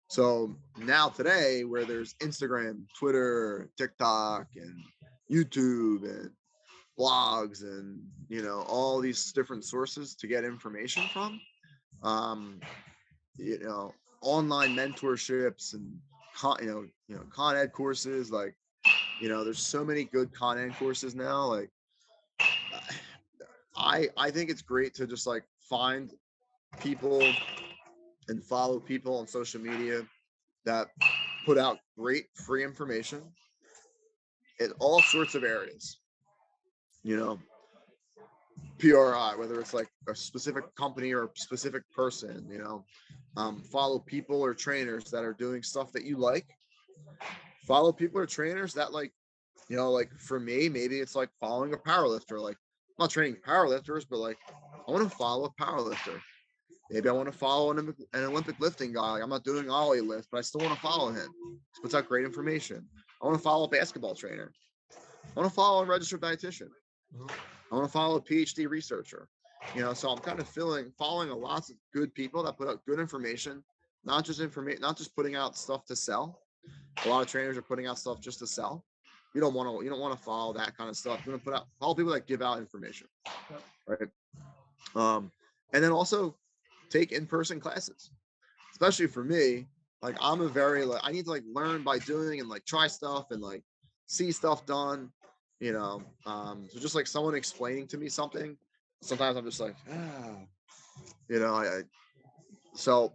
[SPEAKER 2] So now today, where there's Instagram, Twitter, TikTok, and YouTube, and blogs, and all these different sources to get information from, um, you know, online mentorships and con ed courses. Like, there's so many good con ed courses now. Like, I think it's great to just like find people and follow people on social media that put out great free information in all sorts of areas. You know, PRI, whether it's like a specific company or a specific person. Follow people or trainers that are doing stuff that you like. Follow people or trainers that like, like for me, maybe it's like following a powerlifter. Like I'm not training powerlifters, but like I want to follow a powerlifter. Maybe I want to follow an Olympic lifting guy. Like I'm not doing ollie lift, but I still want to follow him. He puts out great information. I want to follow a basketball trainer. I want to follow a registered dietitian. I want to follow a PhD researcher. So I'm kind of following a lots of good people that put out good information, not just putting out stuff to sell. A lot of trainers are putting out stuff just to sell. You don't want to follow that kind of stuff. You want to follow people that give out information, right? And then also take in-person classes, especially for me. Like I'm a very like I need to like learn by doing and like try stuff and like see stuff done. So just like someone explaining to me something, sometimes I'm just like, I so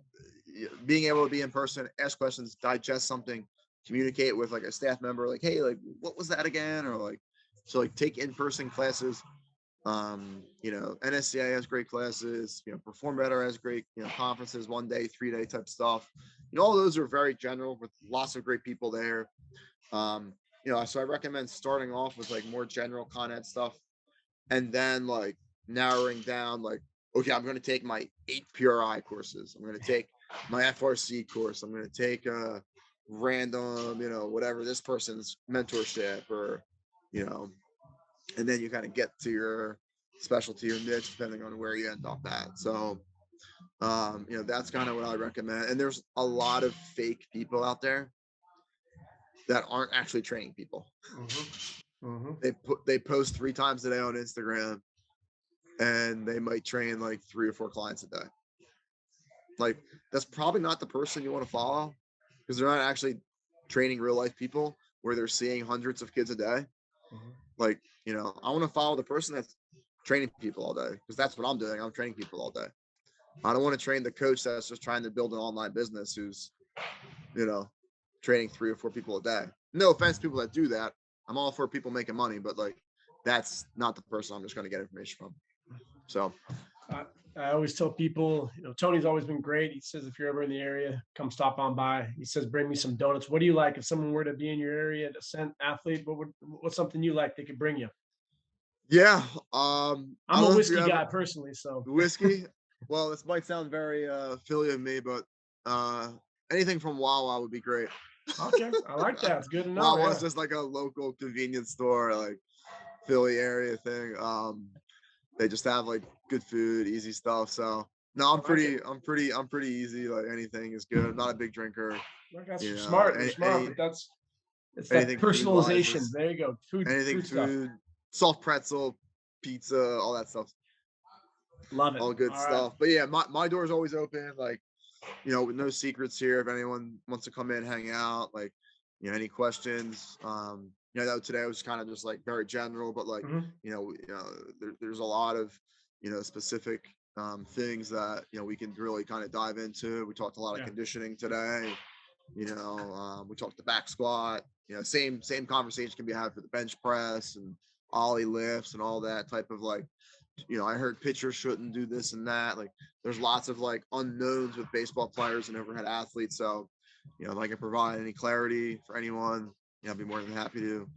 [SPEAKER 2] being able to be in person, ask questions, digest something, communicate with like a staff member, like, hey, like what was that again? Or like, so like take in-person classes. NSCA has great classes, Perform Better has great, conferences, 1 day, 3 day type stuff. All those are very general with lots of great people there. So I recommend starting off with like more general con ed stuff, and then like narrowing down like, okay, I'm going to take my 8 PRI courses. I'm going to take my FRC course. I'm going to take a random, whatever this person's mentorship or, and then you kind of get to your specialty or niche depending on where you end up at. So, that's kind of what I recommend. And there's a lot of fake people out there that aren't actually training people. They post 3 times a day on Instagram, and they might train like 3 or 4 clients a day. Like that's probably not the person you want to follow, because they're not actually training real life people where they're seeing hundreds of kids a day. Like, I want to follow the person that's training people all day, because that's what I'm doing. I'm training people all day. I don't want to train the coach that's just trying to build an online business who's, training 3 or 4 people a day. No offense to people that do that. I'm all for people making money, but like that's not the person I'm just going to get information from. So
[SPEAKER 1] I, I always tell people, Tony's always been great. He says, if you're ever in the area, come stop on by. He says, bring me some donuts. What do you like? If someone were to be in your area at Ascent Athlete, what's something you like they could bring you?
[SPEAKER 2] yeah, I
[SPEAKER 1] I'm a
[SPEAKER 2] don't know if you
[SPEAKER 1] whiskey
[SPEAKER 2] ever
[SPEAKER 1] guy personally, so
[SPEAKER 2] whiskey. Well, this might sound very Philly of me, but uh, anything from Wawa would be great.
[SPEAKER 1] okay. I like that. It's good to know.
[SPEAKER 2] Wawa is
[SPEAKER 1] Yeah.
[SPEAKER 2] just like a local convenience store, like Philly area thing. They just have like good food, easy stuff. So no,
[SPEAKER 1] I like it.
[SPEAKER 2] I'm pretty easy. Like anything is good. I'm not a big drinker.
[SPEAKER 1] Like that's
[SPEAKER 2] You
[SPEAKER 1] you're
[SPEAKER 2] know,
[SPEAKER 1] smart. You're smart, but it's that
[SPEAKER 2] anything food wise
[SPEAKER 1] personalization.
[SPEAKER 2] is
[SPEAKER 1] There you go.
[SPEAKER 2] anything
[SPEAKER 1] Food stuff.
[SPEAKER 2] food, soft pretzel, pizza, all that stuff,
[SPEAKER 1] Love it.
[SPEAKER 2] all good
[SPEAKER 1] All right.
[SPEAKER 2] stuff. But yeah, my door is always open. Like, with no secrets here. If anyone wants to come in, hang out, like, any questions. I know today was kind of just like very general, but like,
[SPEAKER 1] Mhm.
[SPEAKER 2] there's a lot of, specific things that we can really kind of dive into. We talked a lot of
[SPEAKER 1] Yeah.
[SPEAKER 2] conditioning today. We talked the back squat. Same conversation can be had for the bench press and ollie lifts and all that type of like. I heard pitchers shouldn't do this and that. Like, there's lots of like unknowns with baseball players and overhead athletes. So, if I can provide any clarity for anyone, I'd be more than happy to,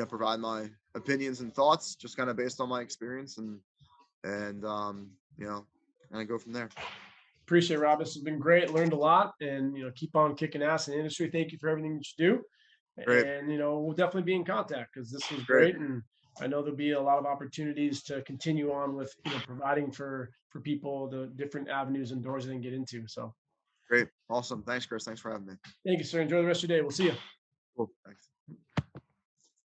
[SPEAKER 2] provide my opinions and thoughts just kind of based on my experience and kind of go from there.
[SPEAKER 1] Appreciate it, Rob. This has been great. Learned a lot, and keep on kicking ass in the industry. Thank you for everything that you do,
[SPEAKER 2] Great,
[SPEAKER 1] and we'll definitely be in contact because this was
[SPEAKER 2] great,
[SPEAKER 1] great, and I know there'll be a lot of opportunities to continue on with providing for people the different avenues and doors they can get into. So
[SPEAKER 2] great. Awesome. Thanks, Chris. Thanks for having me.
[SPEAKER 1] thank you, sir. Enjoy the rest of your day. We'll see you.
[SPEAKER 2] Cool. Thanks.